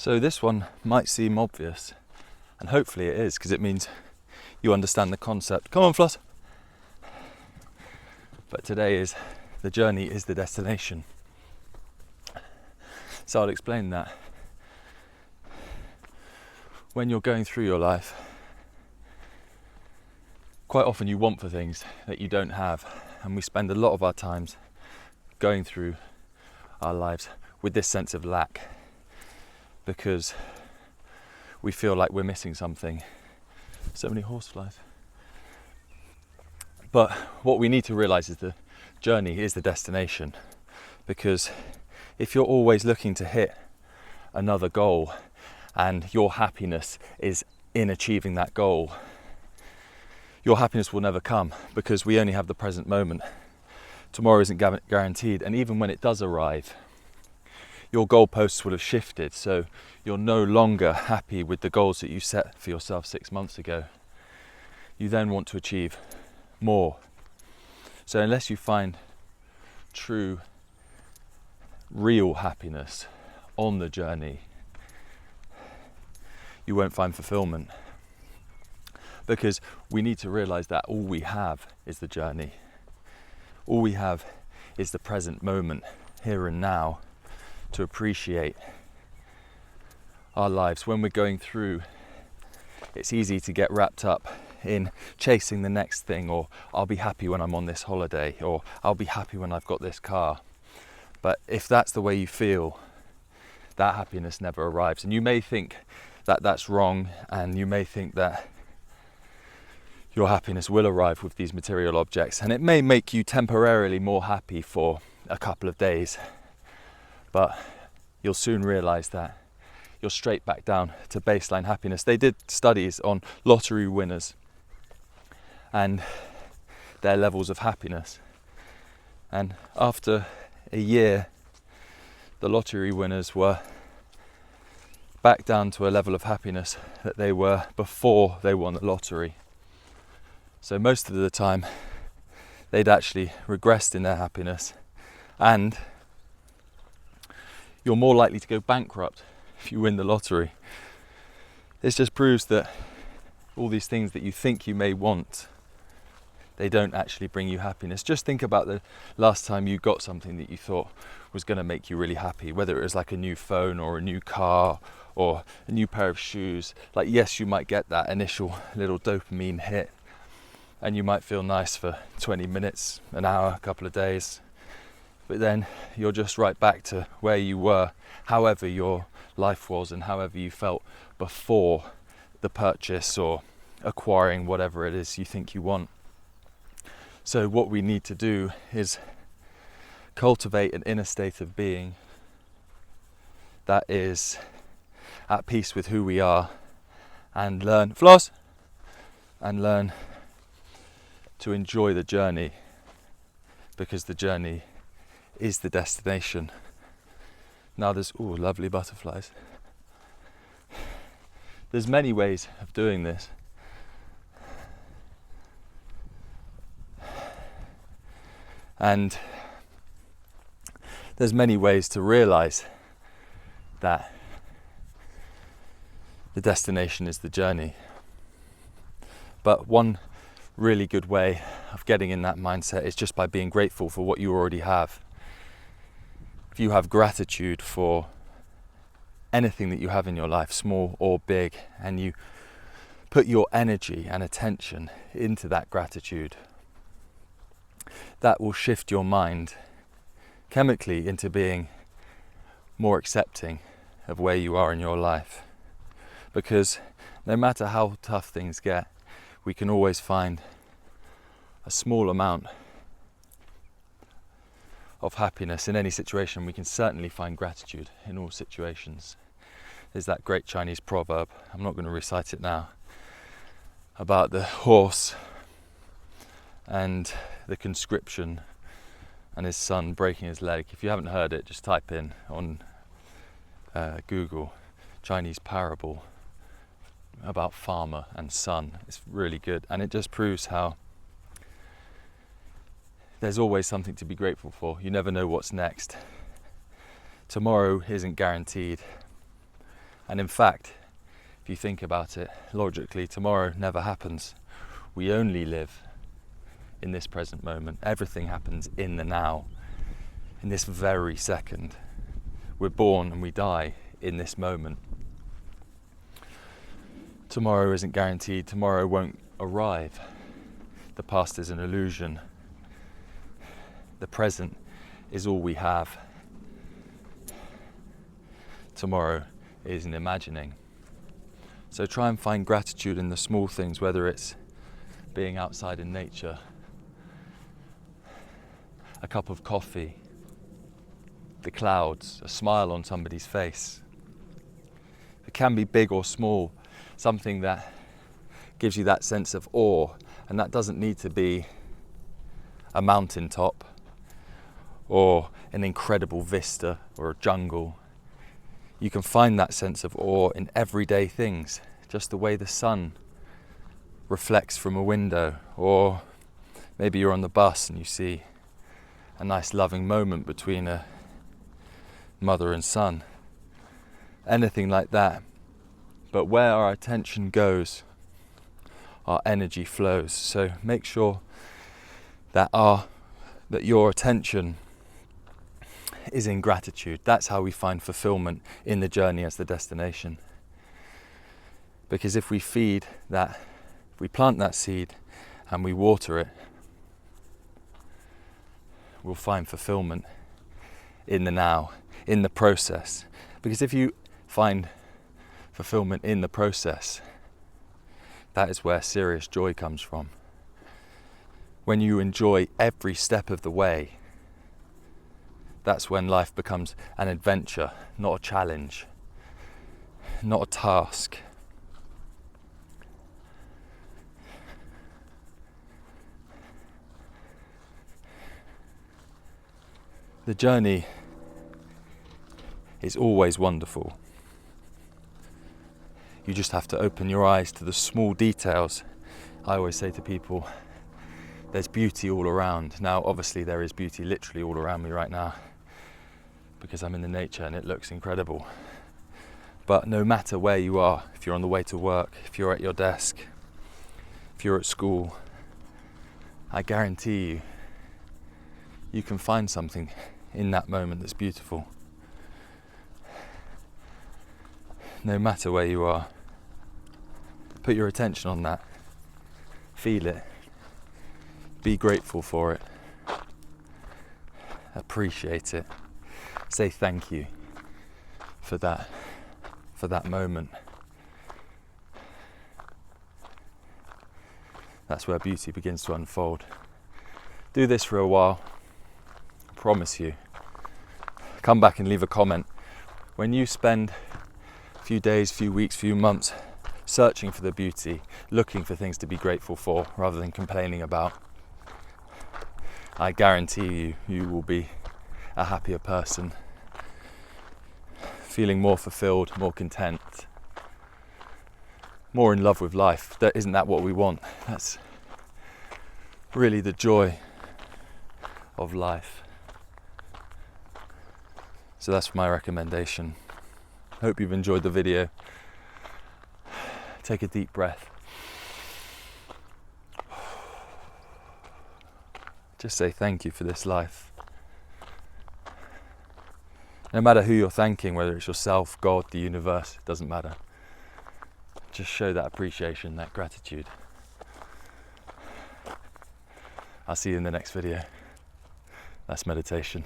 So this one might seem obvious, and hopefully it is, because it means you understand the concept. Come on, Floss. But today is the journey is the destination. So I'll explain that. When you're going through your life, quite often you want for things that you don't have, and we spend a lot of our times going through our lives with this sense of lack because we feel like we're missing something. So many horseflies. But what we need to realize is the journey is the destination, because if you're always looking to hit another goal and your happiness is in achieving that goal, your happiness will never come, because we only have the present moment. Tomorrow isn't guaranteed, and even when it does arrive, your goalposts will have shifted, so you're no longer happy with the goals that you set for yourself 6 months ago. You then want to achieve more. So unless you find true, real happiness on the journey, you won't find fulfillment. Because we need to realize that all we have is the journey. All we have is the present moment, here and now, to appreciate our lives. When we're going through, it's easy to get wrapped up in chasing the next thing, or I'll be happy when I'm on this holiday, or I'll be happy when I've got this car. But if that's the way you feel, that happiness never arrives. And you may think that that's wrong, and you may think that your happiness will arrive with these material objects, and it may make you temporarily more happy for a couple of days, but you'll soon realize that you're straight back down to baseline happiness. They did studies on lottery winners and their levels of happiness, and after a year the lottery winners were back down to a level of happiness that they were before they won the lottery. So most of the time they'd actually regressed in their happiness, and you're more likely to go bankrupt if you win the lottery. This just proves that all these things that you think you may want, they don't actually bring you happiness. Just think about the last time you got something that you thought was going to make you really happy, whether it was like a new phone or a new car or a new pair of shoes. Like, yes, you might get that initial little dopamine hit, and you might feel nice for 20 minutes, an hour, a couple of days, but then you're just right back to where you were, however your life was and however you felt before the purchase or acquiring whatever it is you think you want. So what we need to do is cultivate an inner state of being that is at peace with who we are, and learn to enjoy the journey, because the journey is the destination. Now there's lovely butterflies. There's many ways of doing this. And there's many ways to realize that the destination is the journey. But one really good way of getting in that mindset is just by being grateful for what you already have. If you have gratitude for anything that you have in your life, small or big, and you put your energy and attention into that gratitude, that will shift your mind chemically into being more accepting of where you are in your life. Because no matter how tough things get, we can always find a small amount of happiness in any situation. We can certainly find gratitude in all situations. There's that great Chinese proverb, I'm not going to recite it now, about the horse and the conscription and his son breaking his leg. If you haven't heard it, just type in on Google Chinese parable about farmer and son. It's really good, and it just proves how there's always something to be grateful for. You never know what's next. Tomorrow isn't guaranteed, And in fact, if you think about it logically, tomorrow never happens. We only live in this present moment. Everything happens in the now, in this very second. We're born and we die in this moment. Tomorrow isn't guaranteed. Tomorrow won't arrive. The past is an illusion. The present is all we have. Tomorrow is an imagining. So try and find gratitude in the small things, whether it's being outside in nature, a cup of coffee, the clouds, a smile on somebody's face. It can be big or small, something that gives you that sense of awe, and that doesn't need to be a mountaintop or an incredible vista or a jungle. You can find that sense of awe in everyday things, just the way the sun reflects from a window, or maybe you're on the bus and you see a nice loving moment between a mother and son. Anything like that. But where our attention goes, our energy flows. So make sure that your attention is in gratitude. That's how we find fulfillment in the journey as the destination. Because if we feed that, if we plant that seed and we water it, we'll find fulfillment in the now, in the process. Because if you find fulfillment in the process, that is where serious joy comes from. When you enjoy every step of the way, that's when life becomes an adventure, not a challenge, not a task. The journey is always wonderful. You just have to open your eyes to the small details. I always say to people, there's beauty all around. Now, obviously there is beauty literally all around me right now, because I'm in the nature and it looks incredible. But no matter where you are, if you're on the way to work, if you're at your desk, if you're at school, I guarantee you, you can find something in that moment that's beautiful. No matter where you are, put your attention on that. Feel it. Be grateful for it. Appreciate it. Say thank you for that moment. That's where beauty begins to unfold. Do this for a while. I promise you. Come back and leave a comment. When you spend a few days, few weeks, few months searching for the beauty, looking for things to be grateful for rather than complaining about, I guarantee you will be a happier person, feeling more fulfilled, more content, more in love with life. Isn't that what we want? That's really the joy of life. So that's my recommendation. Hope you've enjoyed the video. Take a deep breath. Just say thank you for this life. No matter who you're thanking, whether it's yourself, God, the universe, it doesn't matter. Just show that appreciation, that gratitude. I'll see you in the next video. That's meditation.